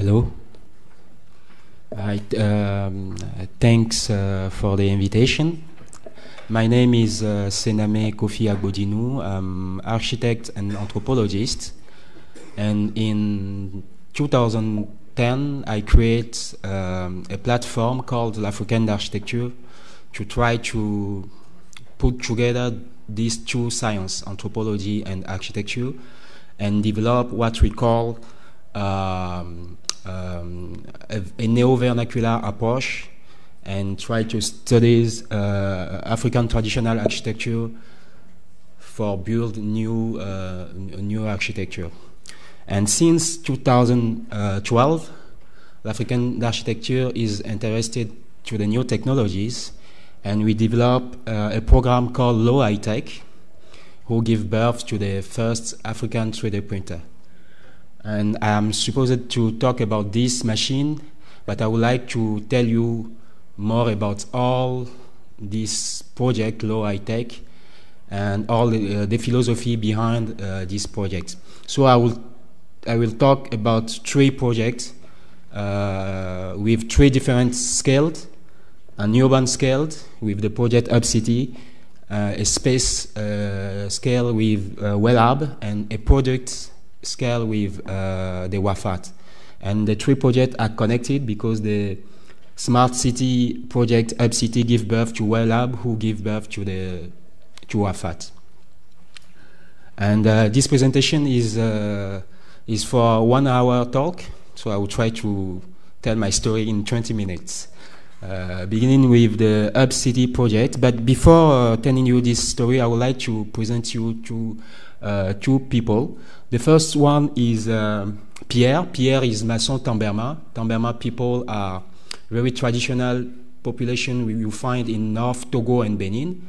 Hello. Thanks for the invitation. My name is Sénamé Koffi. I'm architect and anthropologist. And in 2010, I created a platform called l'African Architecture to try to put together these two sciences, anthropology and architecture, and develop what we call a neo-vernacular approach and try to study African traditional architecture for build new architecture. And since 2012, African architecture is interested to the new technologies, and we developed a program called Low High Tech, who gave birth to the first African 3D printer. And I'm supposed to talk about this machine, but I would like to tell you more about all this project, Low High Tech, and all the philosophy behind this project. So I will talk about three projects with three different scales: an urban scale with the project Hub City, a space scale with WellHub, and a product scale with the W.Afate. And the three projects are connected because the smart city project Hub City give birth to WellHub, who give birth to the W.Afate. And this presentation is for a 1 hour talk, so I will try to tell my story in 20 minutes. Beginning with the Hub City project, but before telling you this story, I would like to present you to two people. The first one is Pierre. Pierre is Maçon Tamberma. Tamberma people are very traditional population you find in North Togo and Benin.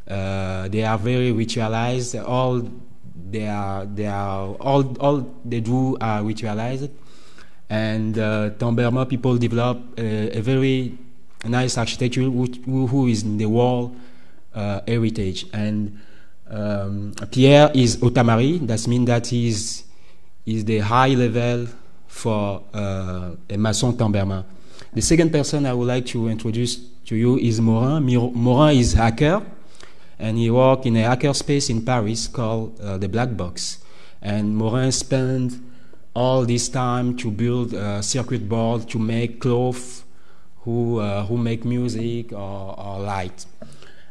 They are very ritualized. All they do are ritualized. And Tamberma people develop a very nice architecture who is in the world heritage. And Pierre is Otamari. That means that is the high level for a Maçon Tamberma. The second person I would like to introduce to you is Morin. Morin is hacker, and he works in a hacker space in Paris called the Black Box. And Morin spent all this time to build a circuit board to make clothes, who make music or light.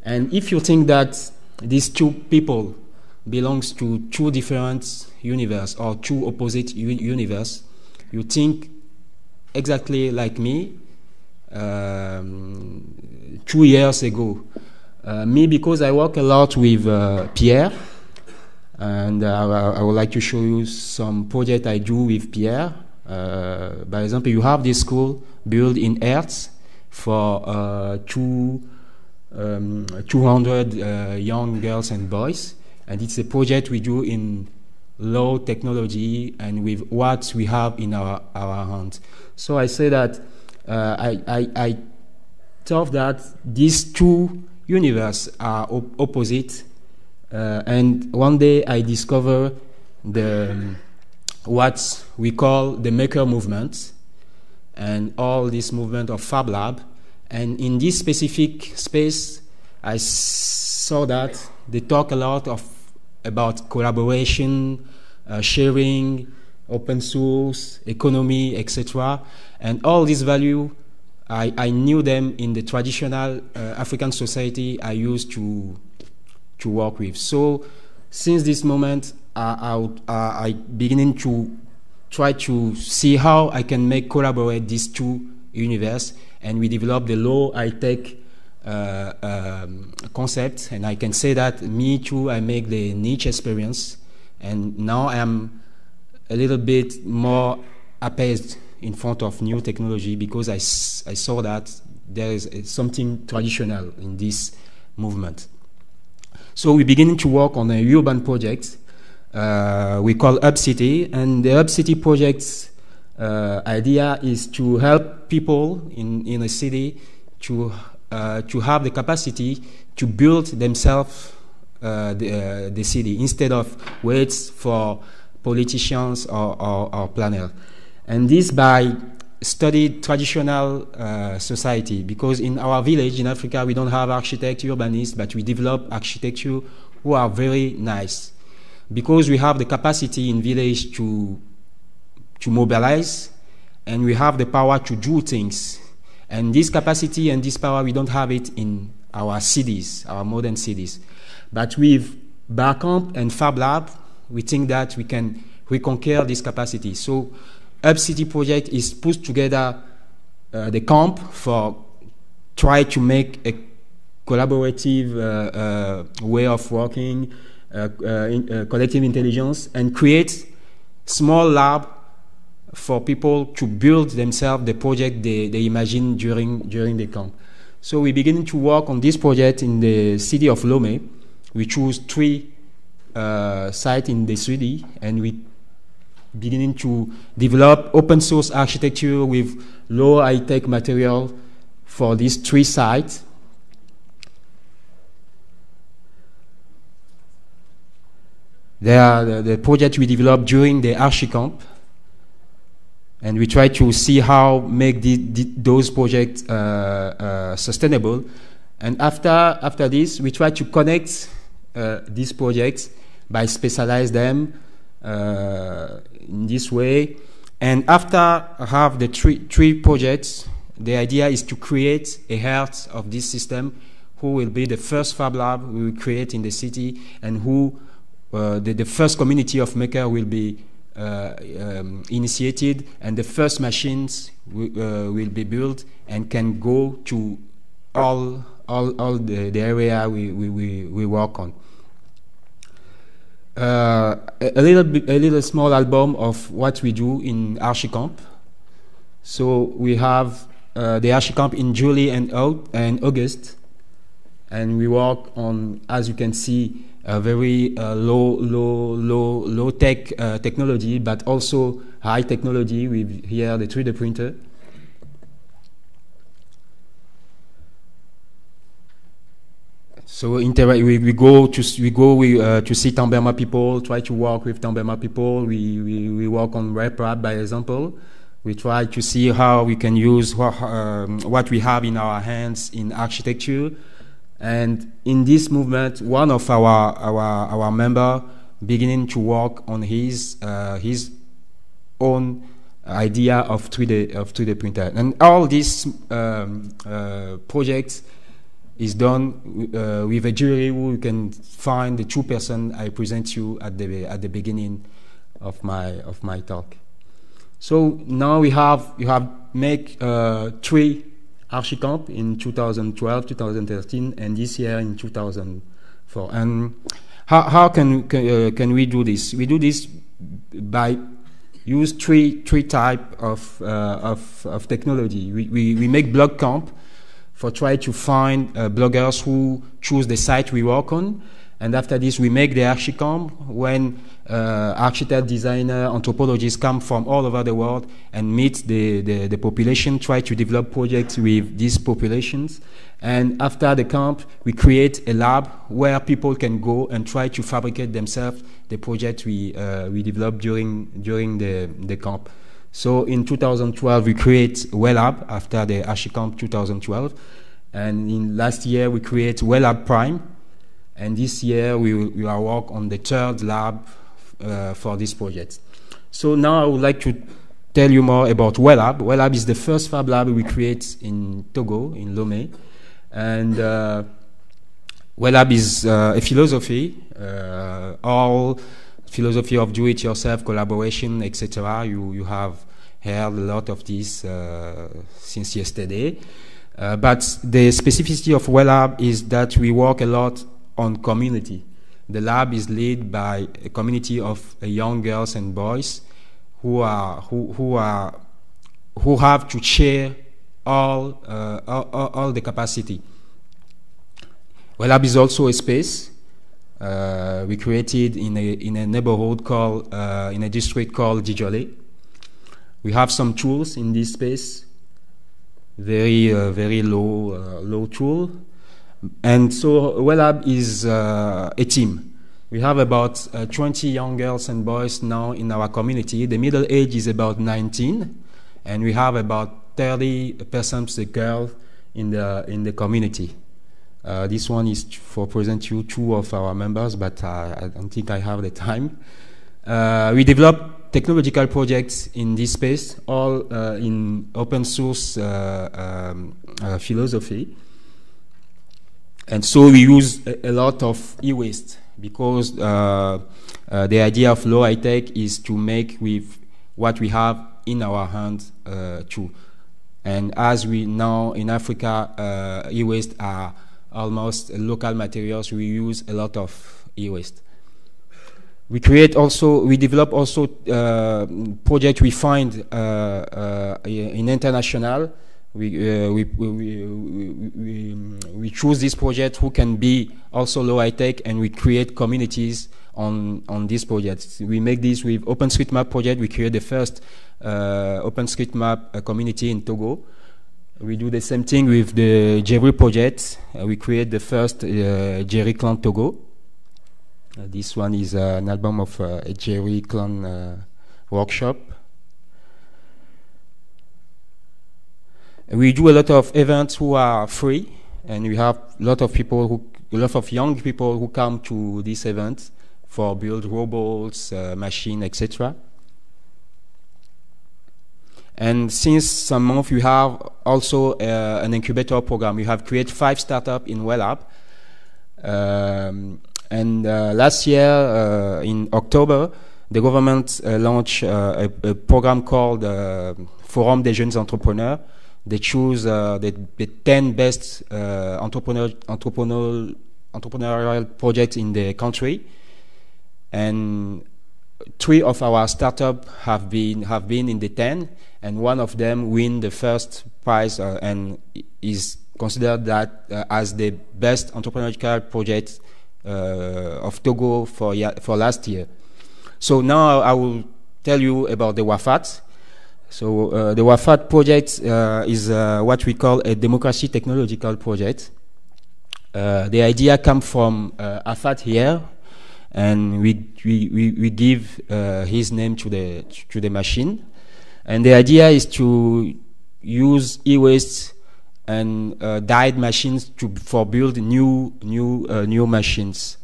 And if you think that these two people belongs to two different universe or two opposite universe, you think exactly like me 2 years ago. Me, because I work a lot with Pierre, and I would like to show you some project I do with Pierre. By example, you have this school built in Earth for 200 young girls and boys, and it's a project we do in low technology and with what we have in our hands. So I say that I thought that these two universes are opposite, and one day I discovered what we call the maker movement and all this movement of Fab Lab. And in this specific space, I saw that they talk a lot about collaboration, sharing, open source, economy, etc. And all these values, I knew them in the traditional African society I used to work with. So since this moment, I beginning to try to see how I can collaborate these two universes, and we developed the low high-tech concept. And I can say that me too, I make the niche experience, and now I'm a little bit more appeased in front of new technology because I saw that there is something traditional in this movement. So we beginning to work on a urban project we call Hub City, and the Hub City project's idea is to help people in a city to have the capacity to build themselves the city instead of wait for politicians or planners. And this by studied traditional society, because in our village in Africa we don't have architects, urbanists, but we develop architecture who are very nice. Because we have the capacity in village to mobilize, and we have the power to do things. And this capacity and this power, we don't have it in our cities, our modern cities. But with Barcamp and Fab Lab, we think that we can reconquer this capacity. So Hub City project is put together the camp for try to make a collaborative way of working, collective intelligence, and create small lab for people to build themselves the project they imagine during the camp. So we begin to work on this project in the city of Lomé. We choose 3 sites in the city, and we beginning to develop open source architecture with low high-tech material for these 3 sites. They are the project we developed during the ArchiCamp, and we try to see how make those projects sustainable. And after this, we try to connect these projects by specialize them in this way. And after I have the three projects, the idea is to create a heart of this system, who will be the first Fab Lab we will create in the city, and who the first community of maker will be initiated, and the first machines will be built and can go to all the area we work on. A little small album of what we do in ArchiCamp. So we have the ArchiCamp in July and August, and we work on, as you can see, a very low tech technology, but also high technology with here the 3D printer. So we go to see Tambema people, try to work with Tambema people. We work on RepRap, by example. We try to see how we can use what we have in our hands in architecture. And in this movement, one of our member beginning to work on his own idea of 3D printer. And all these projects is done with a jury who you can find the 2 persons I present you at the beginning of my talk. So now you have make 3 ArchiCamp in 2012, 2013, and this year in 2004. And how can we do this? We do this by use three type of technology. We make blog camp for try to find bloggers who choose the site we work on, and after this we make the ArchiCamp when architect, designer, anthropologists come from all over the world and meet the population, try to develop projects with these populations. And after the camp, we create a lab where people can go and try to fabricate themselves the project we developed during the camp. So in 2012, we create WellLab after the ArchiCamp 2012. And in last year, we create WellLab Prime. And this year, we are work on the 3rd lab for this project. So now I would like to tell you more about WellLab. WellLab is the first Fab Lab we create in Togo, in Lomé. And WellLab is a philosophy, all philosophy of do-it-yourself, collaboration, etc. You have heard a lot of this since yesterday. But the specificity of WellLab is that we work a lot on community. The lab is led by a community of young girls and boys who have to share all the capacity. WellLab is also a space we created in a neighborhood called in a district called Dijole. We have some tools in this space, very low tool. And so WellLab is a team. We have about 20 young girls and boys now in our community. The middle age is about 19, and we have about 30% girls in the community. This one is for present you two of our members, but I don't think I have the time. We develop technological projects in this space, all in open source philosophy. And so we use a lot of e-waste, because the idea of low high-tech is to make with what we have in our hands too. And as we know in Africa, e-waste are almost local materials. We use a lot of e-waste. We develop also project we find in international. We choose this project who can be also low high tech, and we create communities on these projects. We make this with OpenStreetMap project. We create the first OpenStreetMap community in Togo. We do the same thing with the Jerry project. We create the first Jerry Clan Togo. This one is an album of a Jerry Clan workshop. We do a lot of events who are free, and we have a lot of young people who come to these events for build robots, machine, etc. And since some months, we have also an incubator program. We have created 5 startups in WellApp. And last year, in October, the government launched a program called Forum des Jeunes Entrepreneurs. They choose the 10 best entrepreneurial projects in the country, and 3 of our startups have been in the 10, and one of them win the first prize and is considered that as the best entrepreneurial project of Togo for last year. So now I will tell you about the WAFAT. So the WAFAT project is what we call a democracy technological project. The idea comes from Afate here, and we give his name to the machine. And the idea is to use e-waste and dyed machines for build new machines.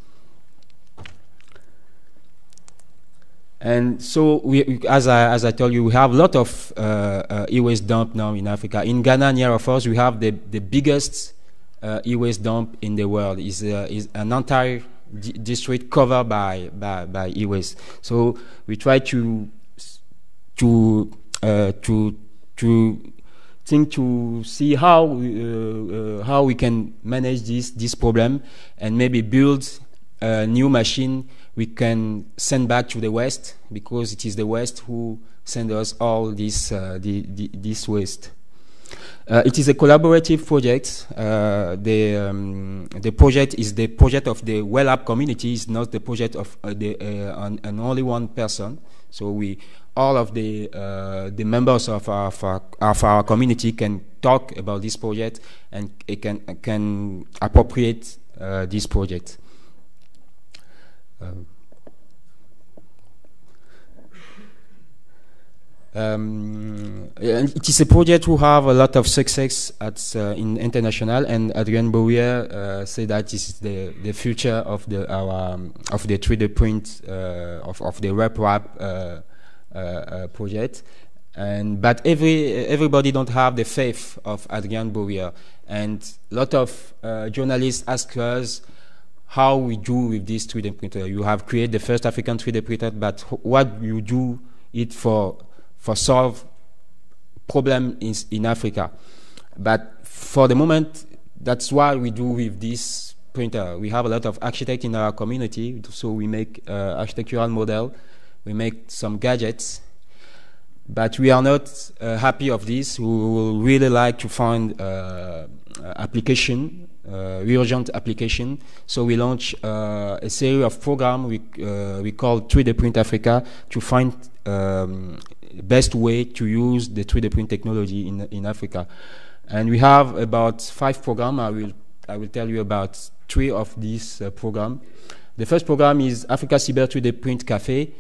And so, as I told you, we have a lot of e-waste dump now in Africa. In Ghana, near of us, we have the biggest e-waste dump in the world. Is an entire district covered by e-waste. So we try to think to see how we can manage this problem, and maybe build a new machine we can send back to the West, because it is the West who send us all this waste. It is a collaborative project. The project is the project of the WellApp community. It's not the project of an only one person. So all of the members of our community can talk about this project, and can appropriate this project. It is a project who have a lot of success in international, and Adrian Bouyer said that this is the future of the 3D print of the RepRap project. But everybody don't have the faith of Adrian Bouyer, and a lot of journalists ask us how we do with this 3D printer. You have created the first African 3D printer, but what you do it for solve problem in Africa. But for the moment, that's what we do with this printer. We have a lot of architects in our community, so we make architectural model, we make some gadgets, but we are not happy of this. We will really like to find application, urgent application. So we launch a series of programs we call 3D Print Africa, to find best way to use the 3D print technology in Africa. And we have about 5 programs. I will tell you about 3 of these programs. The first program is Africa Cyber 3D Print Cafe.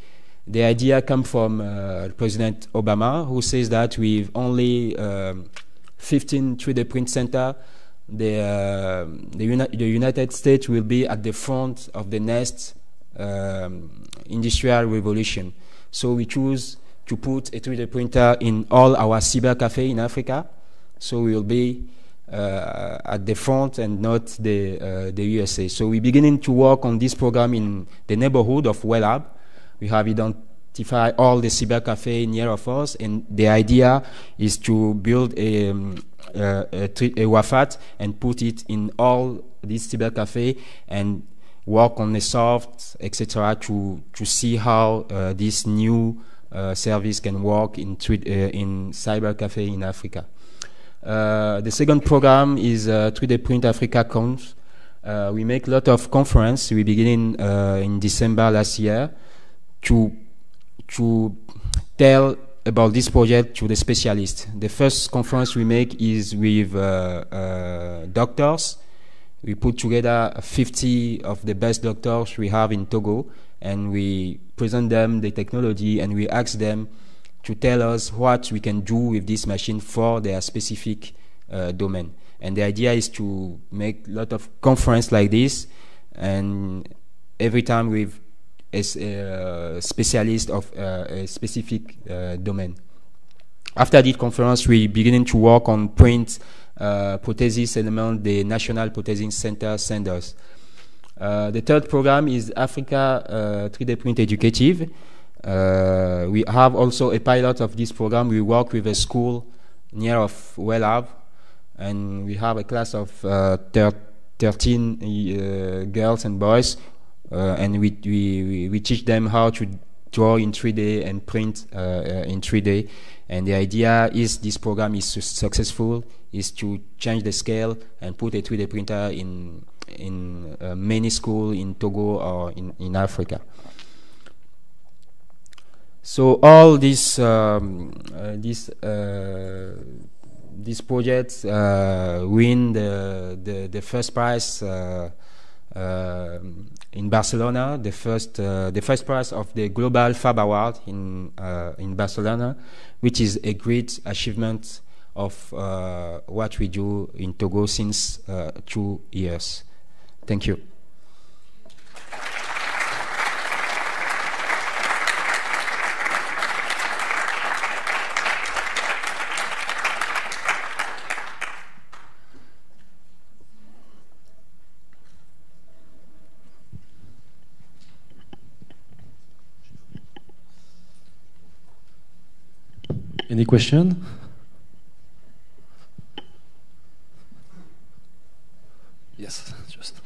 The idea comes from President Obama, who says that with only 15 3D print centers, the United States will be at the front of the next industrial revolution. So we choose to put a 3D printer in all our cyber cafe in Africa. So we will be at the front and not the USA. So we're beginning to work on this program in the neighborhood of Wellab. We have identified all the cyber cafe near of us, and the idea is to build a WAFAT and put it in all these cyber cafe and work on the soft, etc., to see how this new service can work in cyber cafe in Africa. The second program is 3D Print Africa Conf. We make a lot of conference. We begin in December last year to tell about this project to the specialists. The first conference we make is with doctors. We put together 50 of the best doctors we have in Togo, and we present them the technology, and we ask them to tell us what we can do with this machine for their specific domain. And the idea is to make a lot of conference like this, and every time with a specialist of a specific domain. After this conference, we beginning to work on print prosthesis element the National Prosthesis Center send us. The third program is Africa 3D Print Educative. We have also a pilot of this program. We work with a school near of Wellab, and we have a class of 13 girls and boys, and we teach them how to draw in 3D and print in 3D. And the idea is this program is successful, is to change the scale and put a 3D printer in many schools in Togo or in Africa. So all these projects win the first prize in Barcelona, the first prize of the Global Fab Award in Barcelona, which is a great achievement of what we do in Togo since 2 years. Thank you. Any question? Yes, just.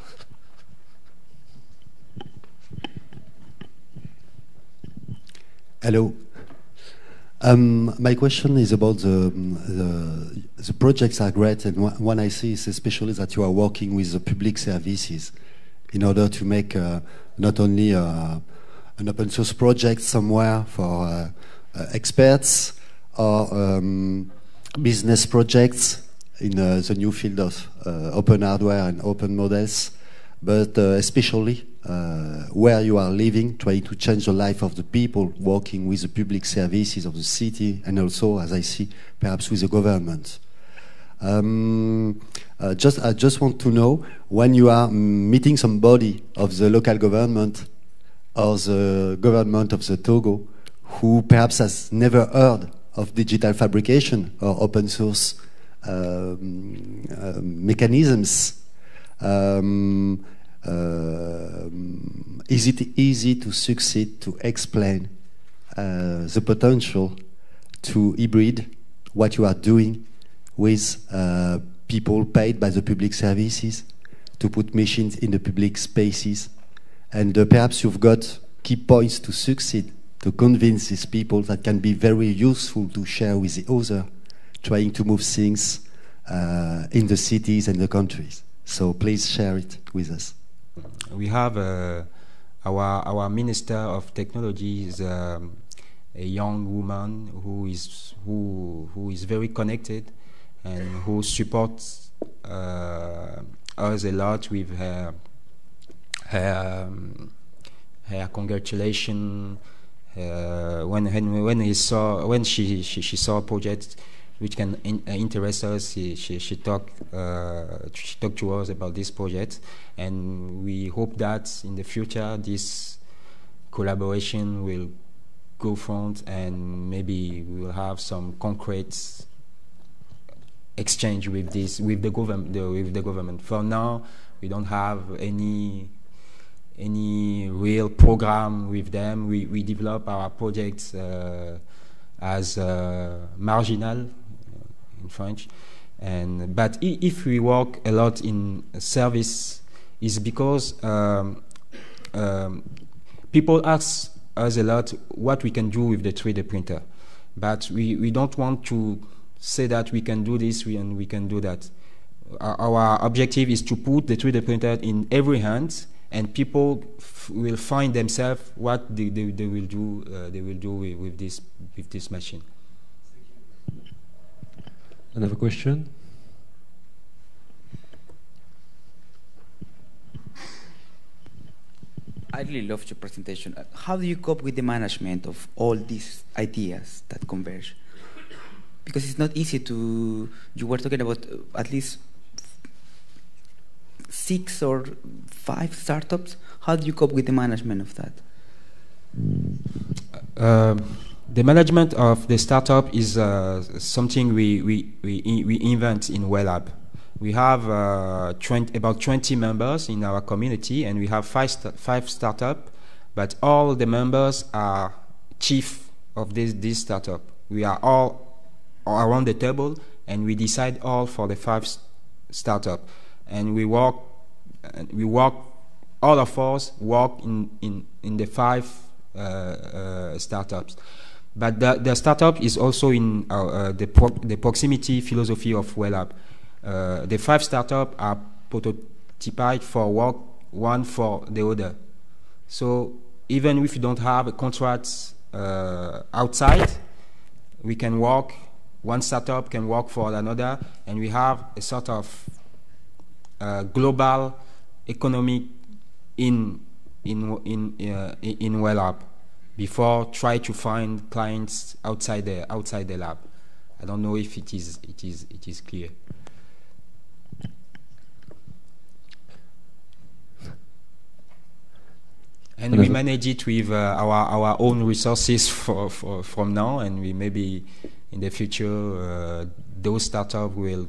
Hello. My question is about the projects are great, and one I see is especially that you are working with the public services in order to make not only an open source project somewhere for experts or business projects in the new field of open hardware and open models, but especially where you are living, trying to change the life of the people working with the public services of the city, and also, as I see, perhaps with the government. I just want to know, when you are meeting somebody of the local government or the government of the Togo, who perhaps has never heard of digital fabrication or open source mechanisms, is it easy to succeed to explain the potential to hybrid what you are doing with people paid by the public services to put machines in the public spaces? And perhaps you've got key points to succeed, to convince these people that can be very useful to share with the other, trying to move things in the cities and the countries. So please share it with us. We have our Minister of Technology is a young woman who is very connected and who supports us a lot with her her congratulation when she saw a project which can interest us. She talked to us about this project, and we hope that in the future this collaboration will go front, and maybe we will have some concrete exchange with the government. For now, we don't have any real program with them. We develop our projects as marginal in French, but if we work a lot in service, is because people ask us a lot what we can do with the 3D printer, but we don't want to say that we can do this and we can do that. Our objective is to put the 3D printer in every hand, and people will find themselves what they will do. They will do with this machine. Another question? I really loved your presentation. How do you cope with the management of all these ideas that converge? Because it's not easy to. You were talking about at least 6 or 5 startups. How do you cope with the management of that? The management of the startup is something we invent in WellLab. We have about 20 members in our community, and we have 5 startups, but all the members are chief of this startup. We are all around the table, and we decide all for the 5 startup, and we work. All of us work in the 5 startups. But the startup is also in the proximity philosophy of WellLab. The 5 startups are prototyped for work one for the other. So even if you don't have a contract outside, we can work. One startup can work for another, and we have a sort of global economic in WellLab. Before try to find clients outside the lab. I don't know if it is clear. And we manage it with our own resources from now, and we maybe in the future those startups will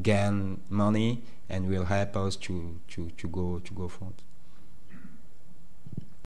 gain money and will help us to go front.